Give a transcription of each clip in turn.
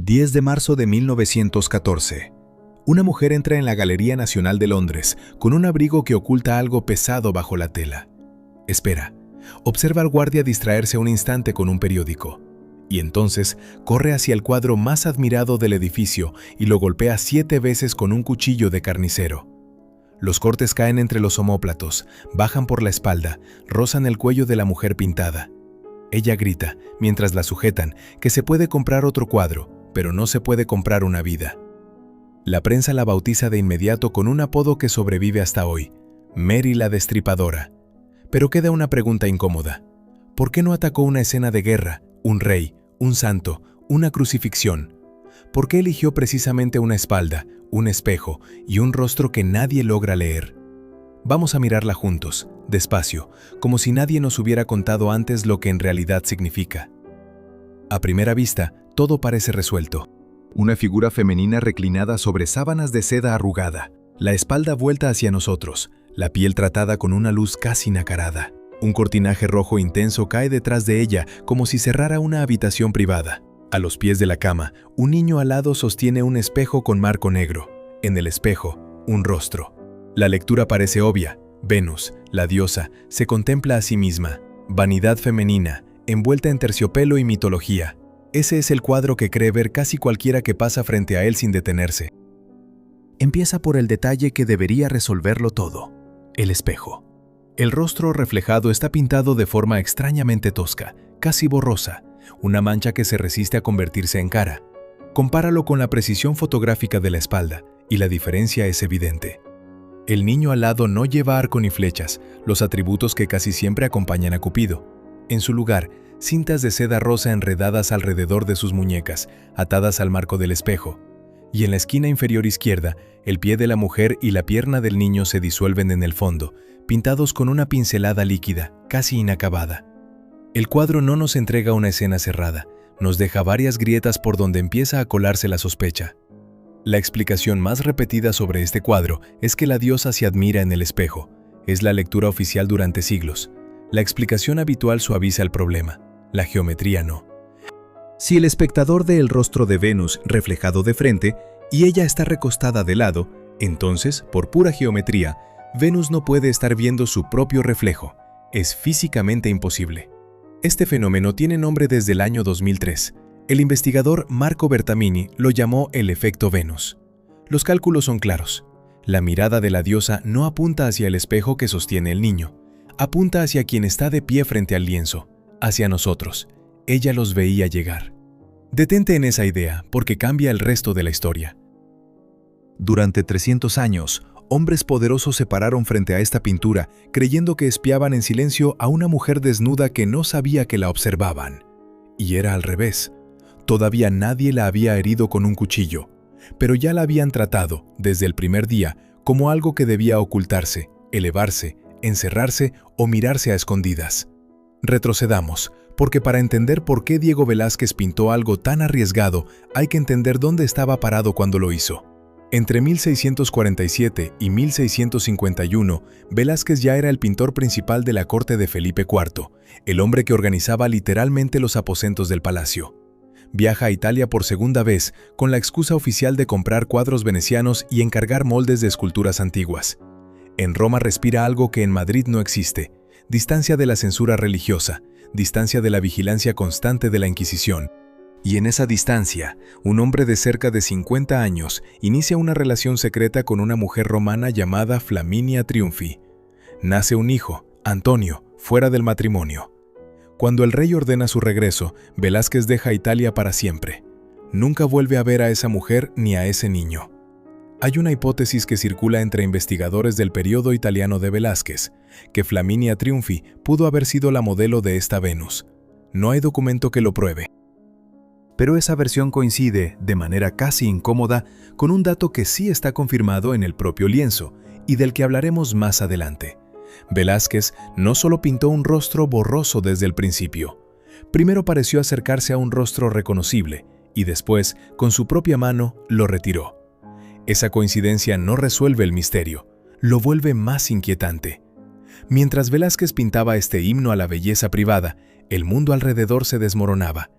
10 de marzo de 1914. Una mujer entra en la Galería Nacional de Londres con un abrigo que oculta algo pesado bajo la tela. Espera. Observa al guardia distraerse un instante con un periódico. Y entonces corre hacia el cuadro más admirado del edificio y lo golpea 7 veces con un cuchillo de carnicero. Los cortes caen entre los omóplatos, bajan por la espalda, rozan el cuello de la mujer pintada. Ella grita, mientras la sujetan, que se puede comprar otro cuadro, pero no se puede comprar una vida. La prensa la bautiza de inmediato con un apodo que sobrevive hasta hoy, Mary la Destripadora. Pero queda una pregunta incómoda. ¿Por qué no atacó una escena de guerra, un rey, un santo, una crucifixión? ¿Por qué eligió precisamente una espalda, un espejo y un rostro que nadie logra leer? Vamos a mirarla juntos, despacio, como si nadie nos hubiera contado antes lo que en realidad significa. A primera vista, todo parece resuelto. Una figura femenina reclinada sobre sábanas de seda arrugada, la espalda vuelta hacia nosotros, la piel tratada con una luz casi nacarada. Un cortinaje rojo intenso cae detrás de ella como si cerrara una habitación privada. A los pies de la cama, un niño alado sostiene un espejo con marco negro. En el espejo, un rostro. La lectura parece obvia. Venus, la diosa, se contempla a sí misma. Vanidad femenina, envuelta en terciopelo y mitología. Ese es el cuadro que cree ver casi cualquiera que pasa frente a él sin detenerse. Empieza por el detalle que debería resolverlo todo: el espejo. El rostro reflejado está pintado de forma extrañamente tosca, casi borrosa, una mancha que se resiste a convertirse en cara. Compáralo con la precisión fotográfica de la espalda, y la diferencia es evidente. El niño alado no lleva arco ni flechas, los atributos que casi siempre acompañan a Cupido. En su lugar, cintas de seda rosa enredadas alrededor de sus muñecas, atadas al marco del espejo. Y en la esquina inferior izquierda, el pie de la mujer y la pierna del niño se disuelven en el fondo, pintados con una pincelada líquida, casi inacabada. El cuadro no nos entrega una escena cerrada, nos deja varias grietas por donde empieza a colarse la sospecha. La explicación más repetida sobre este cuadro es que la diosa se admira en el espejo. Es la lectura oficial durante siglos. La explicación habitual suaviza el problema, la geometría no. Si el espectador ve el rostro de Venus reflejado de frente y ella está recostada de lado, entonces, por pura geometría, Venus no puede estar viendo su propio reflejo. Es físicamente imposible. Este fenómeno tiene nombre desde el año 2003. El investigador Marco Bertamini lo llamó el efecto Venus. Los cálculos son claros. La mirada de la diosa no apunta hacia el espejo que sostiene el niño. Apunta hacia quien está de pie frente al lienzo, hacia nosotros. Ella los veía llegar. Detente en esa idea, porque cambia el resto de la historia. Durante 300 años, hombres poderosos se pararon frente a esta pintura, creyendo que espiaban en silencio a una mujer desnuda que no sabía que la observaban. Y era al revés. Todavía nadie la había herido con un cuchillo, pero ya la habían tratado, desde el primer día, como algo que debía ocultarse, elevarse, encerrarse o mirarse a escondidas. Retrocedamos, porque para entender por qué Diego Velázquez pintó algo tan arriesgado, hay que entender dónde estaba parado cuando lo hizo. Entre 1647 y 1651, Velázquez ya era el pintor principal de la corte de Felipe IV, el hombre que organizaba literalmente los aposentos del palacio. Viaja a Italia por segunda vez, con la excusa oficial de comprar cuadros venecianos y encargar moldes de esculturas antiguas. En Roma respira algo que en Madrid no existe: distancia de la censura religiosa, distancia de la vigilancia constante de la Inquisición. Y en esa distancia, un hombre de cerca de 50 años inicia una relación secreta con una mujer romana llamada Flaminia Triunfi. Nace un hijo, Antonio, fuera del matrimonio. Cuando el rey ordena su regreso, Velázquez deja Italia para siempre. Nunca vuelve a ver a esa mujer ni a ese niño. Hay una hipótesis que circula entre investigadores del periodo italiano de Velázquez, que Flaminia Triunfi pudo haber sido la modelo de esta Venus. No hay documento que lo pruebe. Pero esa versión coincide, de manera casi incómoda, con un dato que sí está confirmado en el propio lienzo, y del que hablaremos más adelante. Velázquez no solo pintó un rostro borroso desde el principio. Primero pareció acercarse a un rostro reconocible, y después, con su propia mano, lo retiró. Esa coincidencia no resuelve el misterio, lo vuelve más inquietante. Mientras Velázquez pintaba este himno a la belleza privada, el mundo alrededor se desmoronaba.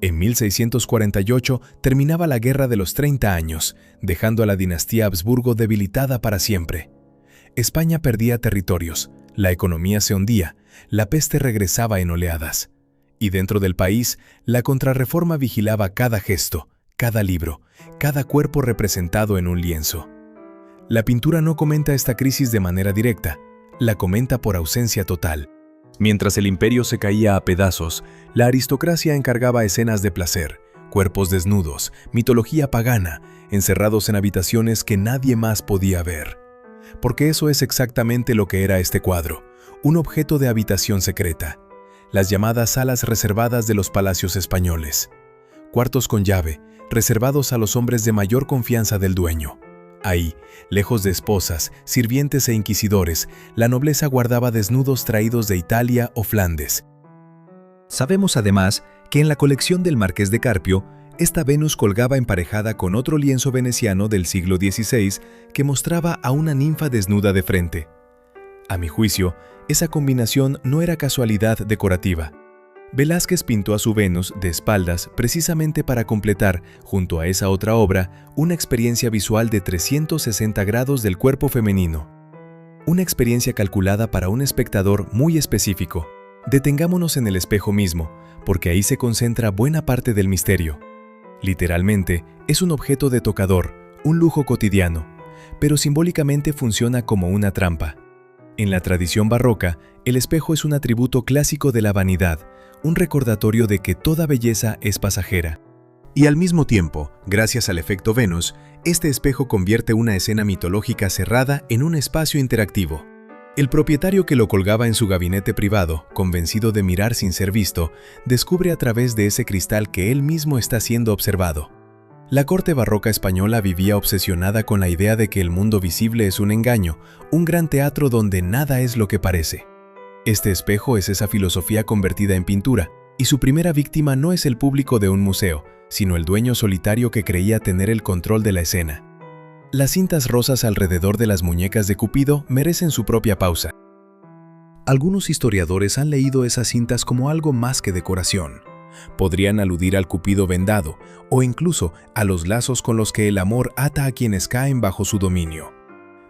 En 1648 terminaba la Guerra de los 30 años, dejando a la dinastía Habsburgo debilitada para siempre. España perdía territorios, la economía se hundía, la peste regresaba en oleadas. Y dentro del país, la contrarreforma vigilaba cada gesto, cada libro, cada cuerpo representado en un lienzo. La pintura no comenta esta crisis de manera directa, la comenta por ausencia total. Mientras el imperio se caía a pedazos, la aristocracia encargaba escenas de placer, cuerpos desnudos, mitología pagana, encerrados en habitaciones que nadie más podía ver. Porque eso es exactamente lo que era este cuadro, un objeto de habitación secreta. Las llamadas salas reservadas de los palacios españoles. Cuartos con llave, reservados a los hombres de mayor confianza del dueño. Ahí, lejos de esposas, sirvientes e inquisidores, la nobleza guardaba desnudos traídos de Italia o Flandes. Sabemos además que en la colección del Marqués de Carpio, esta Venus colgaba emparejada con otro lienzo veneciano del siglo XVI que mostraba a una ninfa desnuda de frente. A mi juicio, esa combinación no era casualidad decorativa. Velázquez pintó a su Venus de espaldas precisamente para completar, junto a esa otra obra, una experiencia visual de 360 grados del cuerpo femenino. Una experiencia calculada para un espectador muy específico. Detengámonos en el espejo mismo, porque ahí se concentra buena parte del misterio. Literalmente, es un objeto de tocador, un lujo cotidiano, pero simbólicamente funciona como una trampa. En la tradición barroca, el espejo es un atributo clásico de la vanidad, un recordatorio de que toda belleza es pasajera. Y al mismo tiempo, gracias al efecto Venus, este espejo convierte una escena mitológica cerrada en un espacio interactivo. El propietario que lo colgaba en su gabinete privado, convencido de mirar sin ser visto, descubre a través de ese cristal que él mismo está siendo observado. La corte barroca española vivía obsesionada con la idea de que el mundo visible es un engaño, un gran teatro donde nada es lo que parece. Este espejo es esa filosofía convertida en pintura, y su primera víctima no es el público de un museo, sino el dueño solitario que creía tener el control de la escena. Las cintas rosas alrededor de las muñecas de Cupido merecen su propia pausa. Algunos historiadores han leído esas cintas como algo más que decoración. Podrían aludir al Cupido vendado, o incluso a los lazos con los que el amor ata a quienes caen bajo su dominio.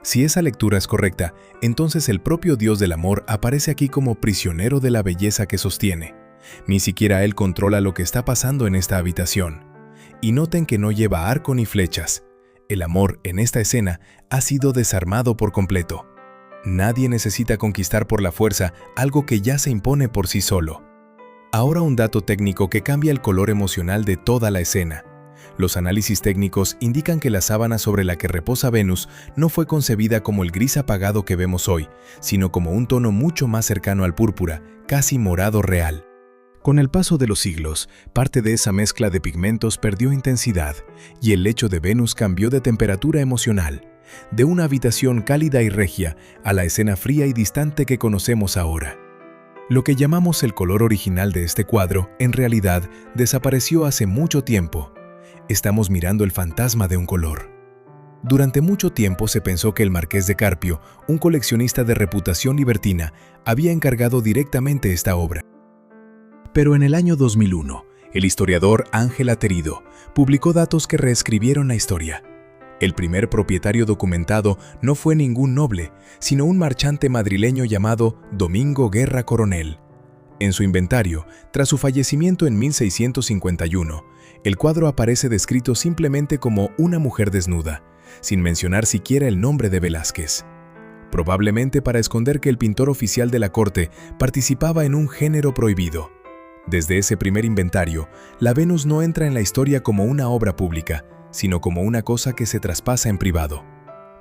Si esa lectura es correcta, entonces el propio Dios del amor aparece aquí como prisionero de la belleza que sostiene. Ni siquiera él controla lo que está pasando en esta habitación. Y noten que no lleva arco ni flechas. El amor en esta escena ha sido desarmado por completo. Nadie necesita conquistar por la fuerza algo que ya se impone por sí solo. Ahora un dato técnico que cambia el color emocional de toda la escena. Los análisis técnicos indican que la sábana sobre la que reposa Venus no fue concebida como el gris apagado que vemos hoy, sino como un tono mucho más cercano al púrpura, casi morado real. Con el paso de los siglos, parte de esa mezcla de pigmentos perdió intensidad y el lecho de Venus cambió de temperatura emocional, de una habitación cálida y regia a la escena fría y distante que conocemos ahora. Lo que llamamos el color original de este cuadro, en realidad, desapareció hace mucho tiempo. Estamos mirando el fantasma de un color. Durante mucho tiempo se pensó que el Marqués de Carpio, un coleccionista de reputación libertina, había encargado directamente esta obra. Pero en el año 2001, el historiador Ángel Aterido publicó datos que reescribieron la historia. El primer propietario documentado no fue ningún noble, sino un marchante madrileño llamado Domingo Guerra Coronel. En su inventario, tras su fallecimiento en 1651, el cuadro aparece descrito simplemente como una mujer desnuda, sin mencionar siquiera el nombre de Velázquez. Probablemente para esconder que el pintor oficial de la corte participaba en un género prohibido. Desde ese primer inventario, la Venus no entra en la historia como una obra pública, sino como una cosa que se traspasa en privado.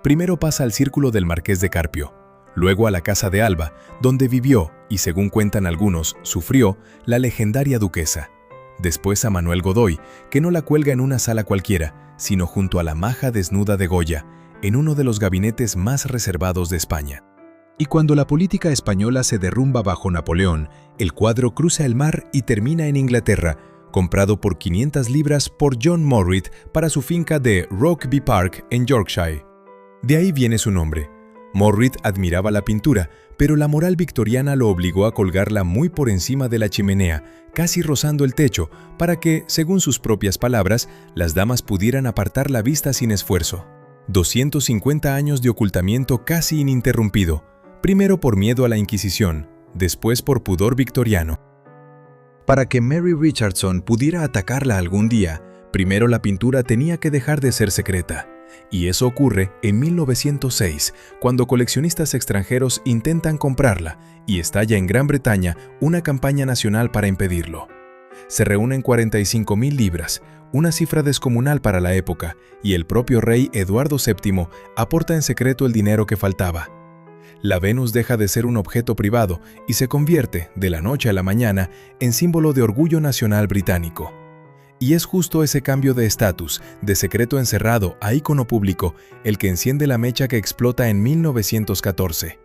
Primero pasa al círculo del Marqués de Carpio, luego a la casa de Alba, donde vivió y, según cuentan algunos, sufrió la legendaria duquesa. Después a Manuel Godoy, que no la cuelga en una sala cualquiera, sino junto a la maja desnuda de Goya, en uno de los gabinetes más reservados de España. Y cuando la política española se derrumba bajo Napoleón, el cuadro cruza el mar y termina en Inglaterra, comprado por 500 libras por John Morritt para su finca de Rokeby Park en Yorkshire. De ahí viene su nombre. Morritt admiraba la pintura, pero la moral victoriana lo obligó a colgarla muy por encima de la chimenea, casi rozando el techo, para que, según sus propias palabras, las damas pudieran apartar la vista sin esfuerzo. 250 años de ocultamiento casi ininterrumpido, primero por miedo a la Inquisición, después por pudor victoriano. Para que Mary Richardson pudiera atacarla algún día, primero la pintura tenía que dejar de ser secreta. Y eso ocurre en 1906, cuando coleccionistas extranjeros intentan comprarla y estalla en Gran Bretaña una campaña nacional para impedirlo. Se reúnen 45.000 libras, una cifra descomunal para la época, y el propio rey Eduardo VII aporta en secreto el dinero que faltaba. La Venus deja de ser un objeto privado y se convierte, de la noche a la mañana, en símbolo de orgullo nacional británico. Y es justo ese cambio de estatus, de secreto encerrado a ícono público, el que enciende la mecha que explota en 1914.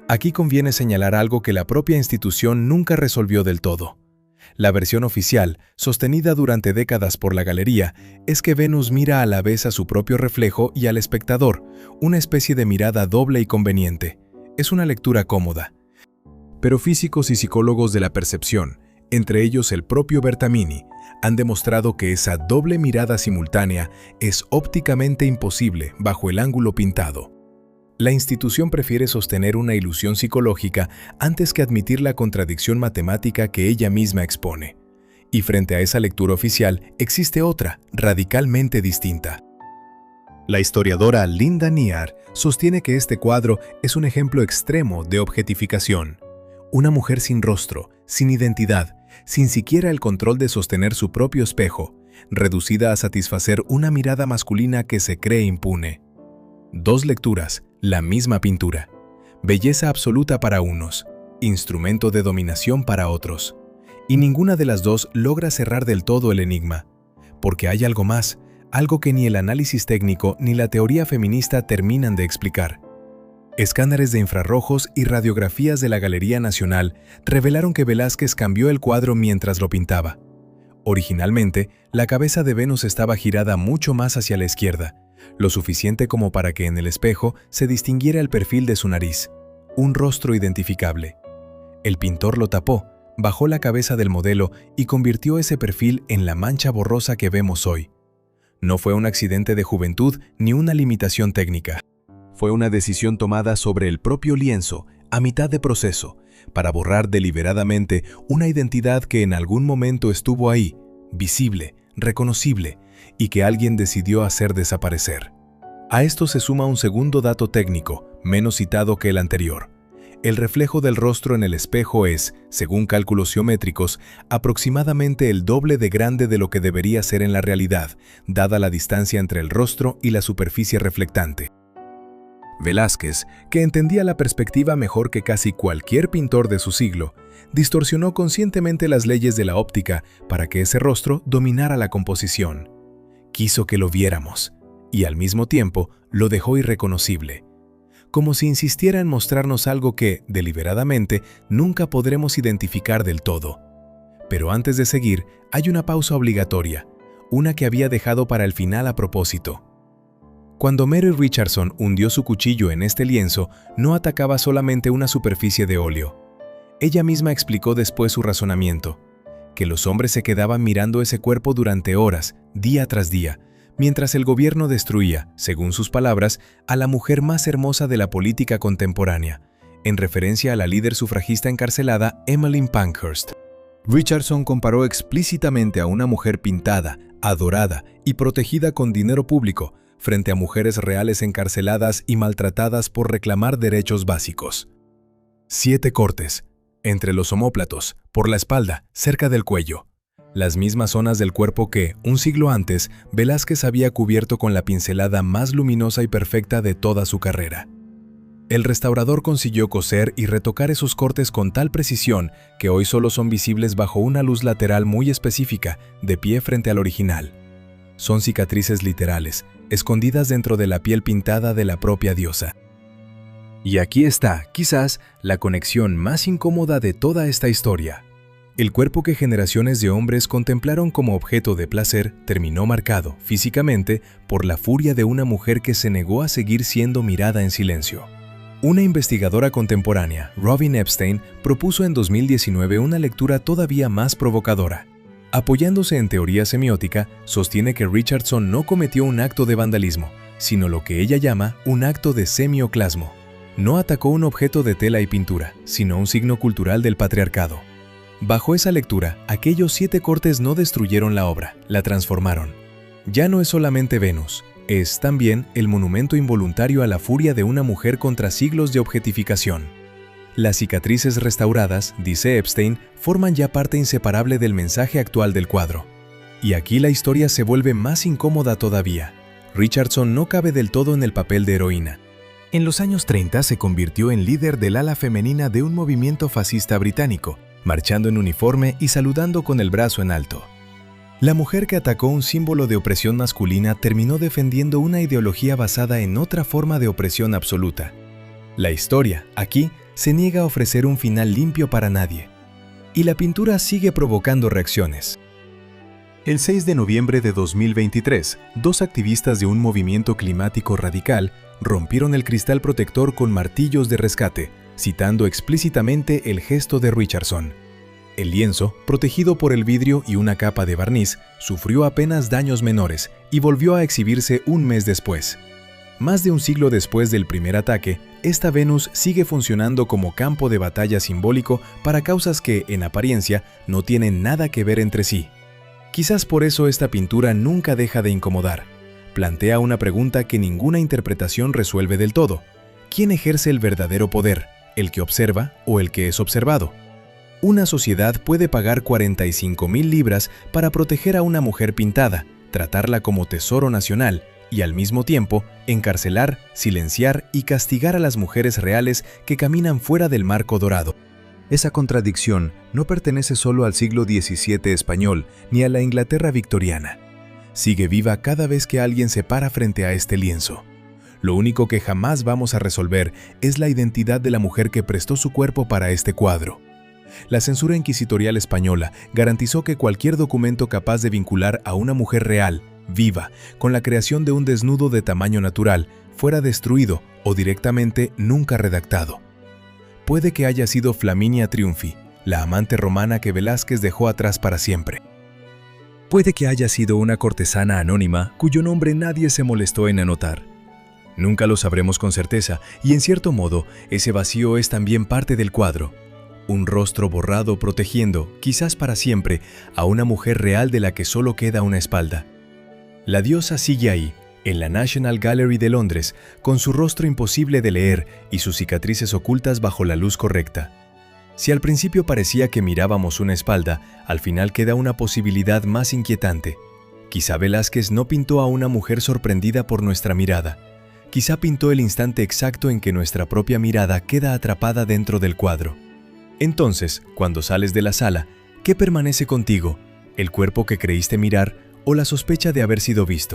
Aquí conviene señalar algo que la propia institución nunca resolvió del todo. La versión oficial, sostenida durante décadas por la galería, es que Venus mira a la vez a su propio reflejo y al espectador, una especie de mirada doble y conveniente. Es una lectura cómoda. Pero físicos y psicólogos de la percepción, entre ellos el propio Bertamini, han demostrado que esa doble mirada simultánea es ópticamente imposible bajo el ángulo pintado. La institución prefiere sostener una ilusión psicológica antes que admitir la contradicción matemática que ella misma expone. Y frente a esa lectura oficial existe otra, radicalmente distinta. La historiadora Linda Near sostiene que este cuadro es un ejemplo extremo de objetificación. Una mujer sin rostro, sin identidad, sin siquiera el control de sostener su propio espejo, reducida a satisfacer una mirada masculina que se cree impune. Dos lecturas, la misma pintura. Belleza absoluta para unos, instrumento de dominación para otros. Y ninguna de las dos logra cerrar del todo el enigma. Porque hay algo más, algo que ni el análisis técnico ni la teoría feminista terminan de explicar. Escáneres de infrarrojos y radiografías de la Galería Nacional revelaron que Velázquez cambió el cuadro mientras lo pintaba. Originalmente, la cabeza de Venus estaba girada mucho más hacia la izquierda, lo suficiente como para que en el espejo se distinguiera el perfil de su nariz, un rostro identificable. El pintor lo tapó, bajó la cabeza del modelo y convirtió ese perfil en la mancha borrosa que vemos hoy. No fue un accidente de juventud ni una limitación técnica. Fue una decisión tomada sobre el propio lienzo, a mitad de proceso, para borrar deliberadamente una identidad que en algún momento estuvo ahí, visible, reconocible, y que alguien decidió hacer desaparecer. A esto se suma un segundo dato técnico, menos citado que el anterior. El reflejo del rostro en el espejo es, según cálculos geométricos, aproximadamente el doble de grande de lo que debería ser en la realidad, dada la distancia entre el rostro y la superficie reflectante. Velázquez, que entendía la perspectiva mejor que casi cualquier pintor de su siglo, distorsionó conscientemente las leyes de la óptica para que ese rostro dominara la composición. Quiso que lo viéramos, y al mismo tiempo lo dejó irreconocible, como si insistiera en mostrarnos algo que, deliberadamente, nunca podremos identificar del todo. Pero antes de seguir, hay una pausa obligatoria, una que había dejado para el final a propósito. Cuando Mary Richardson hundió su cuchillo en este lienzo, no atacaba solamente una superficie de óleo. Ella misma explicó después su razonamiento, que los hombres se quedaban mirando ese cuerpo durante horas, día tras día, mientras el gobierno destruía, según sus palabras, a la mujer más hermosa de la política contemporánea, en referencia a la líder sufragista encarcelada Emmeline Pankhurst. Richardson comparó explícitamente a una mujer pintada, adorada y protegida con dinero público, frente a mujeres reales encarceladas y maltratadas por reclamar derechos básicos. 7 cortes, entre los omóplatos, por la espalda, cerca del cuello. Las mismas zonas del cuerpo que, un siglo antes, Velázquez había cubierto con la pincelada más luminosa y perfecta de toda su carrera. El restaurador consiguió coser y retocar esos cortes con tal precisión que hoy solo son visibles bajo una luz lateral muy específica, de pie frente al original. Son cicatrices literales, escondidas dentro de la piel pintada de la propia diosa. Y aquí está, quizás, la conexión más incómoda de toda esta historia. El cuerpo que generaciones de hombres contemplaron como objeto de placer terminó marcado, físicamente, por la furia de una mujer que se negó a seguir siendo mirada en silencio. Una investigadora contemporánea, Robin Epstein, propuso en 2019 una lectura todavía más provocadora. Apoyándose en teoría semiótica, sostiene que Richardson no cometió un acto de vandalismo, sino lo que ella llama un acto de semioclasmo. No atacó un objeto de tela y pintura, sino un signo cultural del patriarcado. Bajo esa lectura, aquellos 7 cortes no destruyeron la obra, la transformaron. Ya no es solamente Venus, es también el monumento involuntario a la furia de una mujer contra siglos de objetificación. Las cicatrices restauradas, dice Epstein, forman ya parte inseparable del mensaje actual del cuadro. Y aquí la historia se vuelve más incómoda todavía. Richardson no cabe del todo en el papel de heroína. En los años 30 se convirtió en líder del ala femenina de un movimiento fascista británico, marchando en uniforme y saludando con el brazo en alto. La mujer que atacó un símbolo de opresión masculina terminó defendiendo una ideología basada en otra forma de opresión absoluta. La historia, aquí, se niega a ofrecer un final limpio para nadie. Y la pintura sigue provocando reacciones. El 6 de noviembre de 2023, 2 activistas de un movimiento climático radical rompieron el cristal protector con martillos de rescate, citando explícitamente el gesto de Richardson. El lienzo, protegido por el vidrio y una capa de barniz, sufrió apenas daños menores y volvió a exhibirse un mes después. Más de un siglo después del primer ataque, esta Venus sigue funcionando como campo de batalla simbólico para causas que, en apariencia, no tienen nada que ver entre sí. Quizás por eso esta pintura nunca deja de incomodar. Plantea una pregunta que ninguna interpretación resuelve del todo. ¿Quién ejerce el verdadero poder? ¿El que observa o el que es observado? Una sociedad puede pagar 45,000 libras para proteger a una mujer pintada, tratarla como tesoro nacional y al mismo tiempo encarcelar, silenciar y castigar a las mujeres reales que caminan fuera del marco dorado. Esa contradicción no pertenece solo al siglo XVII español ni a la Inglaterra victoriana. Sigue viva cada vez que alguien se para frente a este lienzo. Lo único que jamás vamos a resolver es la identidad de la mujer que prestó su cuerpo para este cuadro. La censura inquisitorial española garantizó que cualquier documento capaz de vincular a una mujer real, viva, con la creación de un desnudo de tamaño natural, fuera destruido o directamente nunca redactado. Puede que haya sido Flaminia Triunfi, la amante romana que Velázquez dejó atrás para siempre. Puede que haya sido una cortesana anónima cuyo nombre nadie se molestó en anotar. Nunca lo sabremos con certeza, y en cierto modo, ese vacío es también parte del cuadro. Un rostro borrado protegiendo, quizás para siempre, a una mujer real de la que solo queda una espalda. La diosa sigue ahí, en la National Gallery de Londres, con su rostro imposible de leer y sus cicatrices ocultas bajo la luz correcta. Si al principio parecía que mirábamos una espalda, al final queda una posibilidad más inquietante. Quizá Velázquez no pintó a una mujer sorprendida por nuestra mirada. Quizá pintó el instante exacto en que nuestra propia mirada queda atrapada dentro del cuadro. Entonces, cuando sales de la sala, ¿qué permanece contigo? ¿El cuerpo que creíste mirar o la sospecha de haber sido visto?